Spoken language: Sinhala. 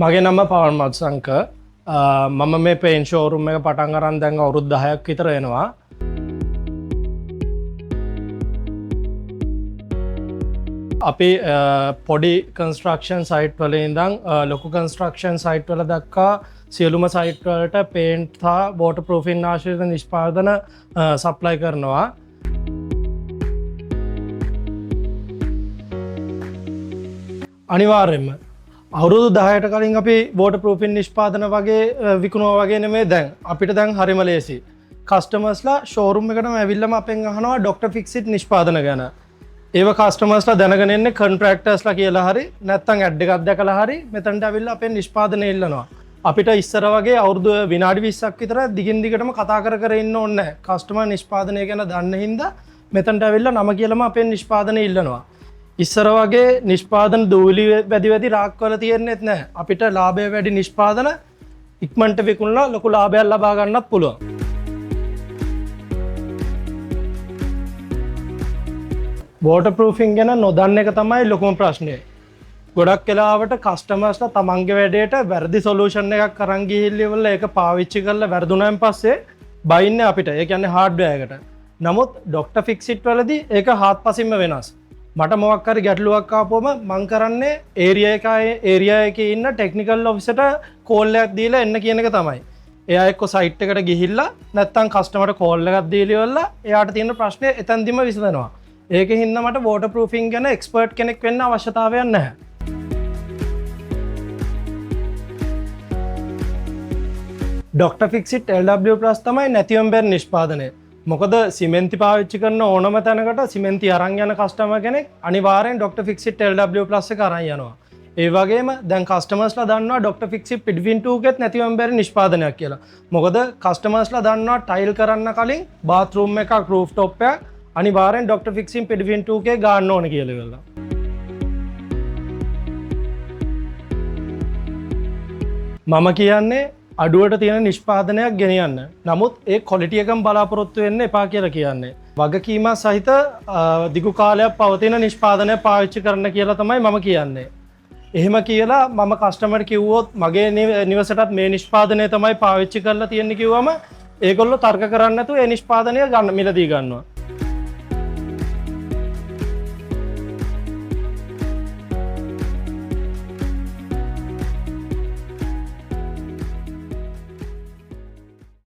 මගේ නම පවන් මත්සංක මම මේ පේන් ෂෝරූම් එක පටන් අරන් දැන් අවුරුදු 10ක් විතර වෙනවා. අපි පොඩි කන්ස්ට්‍රක්ෂන් සයිට් වල ඉඳන් ලොකු කන්ස්ට්‍රක්ෂන් සයිට් වල දක්වා සියලුම සයිට් වලට පේන්ට් සහ වෝටර් ප්‍රූෆින් ආශ්‍රිත නිෂ්පාදන සප්ලයි කරනවා. අනිවාර්යයෙන්ම අවුරුදු 10ට කලින් අපි වෝටර් ප්‍රූෆින් නිෂ්පාදන වගේ විකුණුවා වගේ නෙමෙයි දැන් අපිට දැන් හරිම ලේසි. කස්ටමර්ස්ලා ෂෝරූම් එකටම ඇවිල්ලාම අපෙන් අහනවා ඩොක්ටර් ෆික්සිට් නිෂ්පාදන ගැන. ඒව කස්ටමර්ස්ලා දැනගෙන ඉන්නේ කොන්ට්‍රැක්ටර්ස්ලා කියලා හරි නැත්නම් ඇඩ් එකක් දැකලා හරි මෙතනට ඇවිල්ලා අපෙන් නිෂ්පාදනය ඉල්ලනවා. අපිට ඉස්සර වගේ අවුරුදු විනාඩි 20ක් විතර දිගින් දිගටම කතා කර කර ඉන්න ඕනේ නැහැ. කස්ටමර් නිෂ්පාදනය ගැන දන්න හින්දා මෙතනට ඇවිල්ලා නම කියලාම අපෙන් නිෂ්පාදනය ඉල්ලනවා. ඉස්සර වගේ නිෂ්පාදන දූලි වැඩි වැඩි රාක්වල තියෙන්නේත් නැහැ. අපිට ලාභය වැඩි නිෂ්පාදන ඉක්මනට විකුණලා ලොකු ලාභයක් ලබා ගන්නත් පුළුවන්. වෝටර් ප්‍රූෆින් ගැන නොදන්න එක තමයි ලොකුම ප්‍රශ්නේ. ගොඩක් වෙලාවට කස්ටමර්ස්ලා තමන්ගේ වැඩේට වැරදි සොලියුෂන් එකක් අරන් ගිහිල්ලා ඒක පාවිච්චි කරලා වැරදුනාන් පස්සේ බයින්නේ අපිට. ඒ කියන්නේ හાર્ඩ්වෙයාර් එකට. නමුත් ඩොක්ටර් ෆික්සිට් වලදී ඒක හාත්පසින්ම වෙනස්. මට මොකක් හරි ගැටලුවක් ආපුවම මං කරන්නේ ඒරියා එකේ ඉන්න ටෙක්නිකල් ඔෆිසර්ට කෝල් එකක් දීලා එන්න කියන එක තමයි. එයා එක්ක සයිට් එකට ගිහිල්ලා නැත්නම් කස්ටමර්ට කෝල් එකක් දීලා ඉවරලා එයාට තියෙන ප්‍රශ්නේ එතනදිම විසඳනවා. ඒකෙන් හින්දා මට වෝටර් ප්‍රූෆින් ගැන එක්ස්පර්ට් කෙනෙක් වෙන්න අවශ්‍යතාවයක් නැහැ. ඩොක්ටර් ෆික්සිට් LW+ තමයි නැතිවම බැරි නිෂ්පාදනය. මොකද සිමෙන්ති පාවිච්චි කරන ඕනම තැනකට සිමෙන්ති අරන් යන කස්ටමර් කෙනෙක් අනිවාර්යෙන් ඩොක්ටර් ෆික්සිට් LW+ එක අරන් යනවා. ඒ වගේම දැන් කස්ටමර්ස්ලා දන්නවා ඩොක්ටර් ෆික්සිට් පිඩ්වින් 2 එකෙත් නැතිවම බැරි නිෂ්පාදනයක් කියලා. මොකද කස්ටමර්ස්ලා දන්නවා ටයිල් කරන්න කලින් බාත්රූම් එකක් රූෆ් টොප් එකක් අනිවාර්යෙන් ඩොක්ටර් ෆික්සින් පිඩ්වින් 2 එකේ ගන්න ඕන කියලා ඉවරලා. මම කියන්නේ අඩුවට තියෙන නිෂ්පාදනයක් ගෙනියන්න. නමුත් ඒ ක්වොලිටි එකම බලාපොරොත්තු වෙන්න එපා කියලා කියන්නේ. වගකීම සහිත දිගු කාලයක් පවතින නිෂ්පාදනය පාවිච්චි කරන්න කියලා තමයි මම කියන්නේ. එහෙම කියලා මම කස්ටමර් කිව්වොත් මගේ නිවසටත් මේ නිෂ්පාදනය තමයි පාවිච්චි කරලා තියෙන්නේ කිව්වම ඒගොල්ලෝ තර්ක කරන්නේ නැතුව ඒ නිෂ්පාදනය ගන්න මිලදී ගන්නවා.